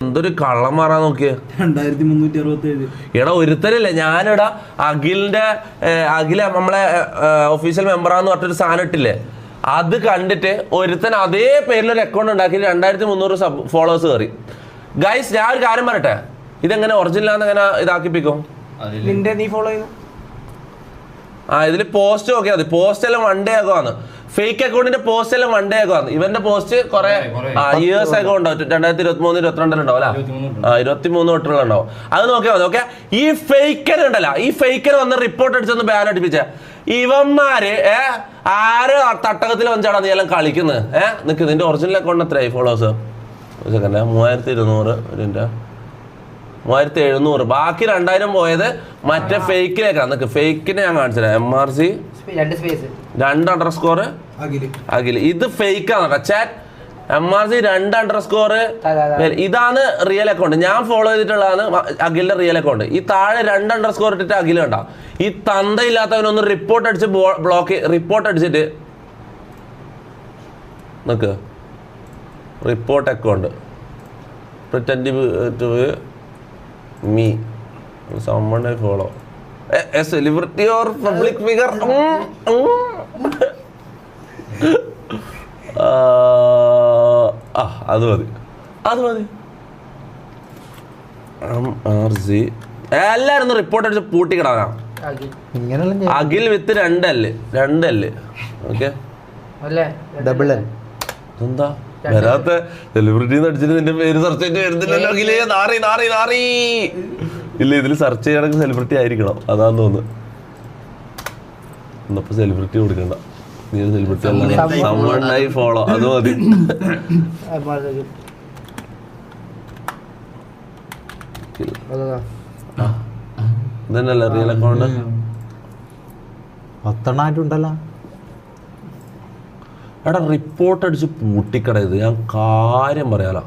എന്തൊരു കള്ളം മാറാൻ നോക്കിയ 2367. എടാ ഒരുത്തരല്ലേ ഞാനിടാ അഖില നമ്മളെ ഒഫീഷ്യൽ മെമ്പറാന്ന് പറഞ്ഞൊരു സാധനം ഇട്ടില്ലേ, അത് കണ്ടിട്ട് ഒരുത്തൻ അതേ പേരിലൊരു അക്കൗണ്ട് ഉണ്ടാക്കി 2300 ഫോളോവേഴ്സ് കയറി. ഗൈസ് ഞാൻ ഒരു കാര്യം പറയട്ടെ, ഇതെങ്ങനെ ഒറിജിനലാന്ന് എങ്ങനെ ഇതാക്കിപ്പിക്കും? നീ ഫോളോ ചെയ്തു ഇതിൽ പോസ്റ്റ് നോക്കിയാൽ മതി. പോസ്റ്റ് എല്ലാം 1 ഡേ ആകുവാന്ന്. ഫേക്ക് അക്കൗണ്ടിന്റെ പോസ്റ്റ് എല്ലാം 1 ഡേ ആകുവാന്ന്. ഇവന്റെ പോസ്റ്റ് കുറെ ഇയേഴ്സ് ഒക്കെ ഉണ്ടാവും. 2023 22 ഉണ്ടാവും അല്ല, 23 തൊട്ടുള്ള ഉണ്ടാവും. അത് നോക്കിയാൽ മതി. ഓക്കെ, ഈ ഫേക്കർ ഉണ്ടല്ലോ, ഈ ഫേക്കർ വന്ന് റിപ്പോർട്ട് അടിച്ചൊന്ന് ബാൻ അടിപ്പിച്ച ഇവന്മാര് ആര് തട്ടകത്തിൽ വന്നിട്ടാണ് നീ എല്ലാം കളിക്കുന്നത്? നിനക്ക് നിന്റെ ഒറിജിനൽ അക്കൗണ്ട് എത്രയായി ഫോളോവേഴ്സ്? 3200, 3700. ബാക്കി 2000 പോയത് മറ്റേ ഫേക്കിലേക്കാണ്. നിനക്ക് ഫേക്കിനെ ഞാൻ കാണിച്ചത്. MRC 2_ അഖിൽ, ഇത് ഫേക്കാണ് ചാറ്റ്. MRC 2_ ഇതാണ് റിയൽ അക്കൗണ്ട്. ഞാൻ ഫോളോ ചെയ്തിട്ടുള്ളതാണ് അഖിലിന്റെ റിയൽ അക്കൗണ്ട്. ഈ താഴെ 2_ ഇട്ടിട്ട് അഖിൽ കണ്ട. ഈ തന്തയില്ലാത്തവനൊന്ന് റിപ്പോർട്ട് അടിച്ച് റിപ്പോർട്ട് അടിച്ചിട്ട് നിക്ക് report account pretend to me someone I follow a celebrity or public figure. അത് മതി. MRC എല്ലാരും റിപ്പോർട്ട് അടിച്ച് പൂട്ടിക്കിടാനാ. അഖിൽ വിത്ത് 2L. ഓക്കെ, എന്താ വരാത്ത സെലിബ്രിറ്റി അടിച്ചിട്ട് നിന്റെ പേര് സെർച്ച് ചെയ്തിട്ട് വരുന്നില്ലല്ലോ അഖിലേ? നാറി ഇല്ല, ഇതിൽ സെർച്ച് ചെയ്യണമെങ്കിൽ സെലിബ്രിറ്റി ആയിരിക്കണം, അതാന്ന് തോന്നുന്നു. ഇന്നപ്പോ സെലിബ്രിറ്റി കൊടുക്കണ്ട, നീ ഒരു സെലിബ്രിറ്റി അല്ല, സമ്മണ്ണായി ഫോളോ, അത് മതി. ഇതന്നെയല്ലേ റിയൽ അക്കൗണ്ട്? 10 ഉണ്ടല്ലോ. എടാ റിപ്പോർട്ട് അടിച്ച് പൂട്ടിക്കട. ഇത് ഞാൻ കാര്യം പറയാലോ,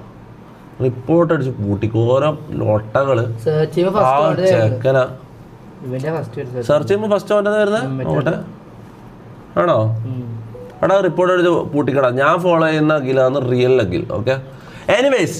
റിപ്പോർട്ട് അടിച്ച് പൂട്ടിക്ക് ഓരോ ലോട്ടകള്. ചെക്കന സെർച്ച് ചെയ്യുമ്പോ ഫസ്റ്റ് അവൻ്റെ വരുന്നത് നോട്ടെ ആണോ? എടാ റിപ്പോർട്ട് അടിച്ച് പൂട്ടിക്കട. ഞാൻ ഫോളോ ചെയ്യുന്ന അഖിലാണ് റിയൽ അഖിൽ. Okay, anyways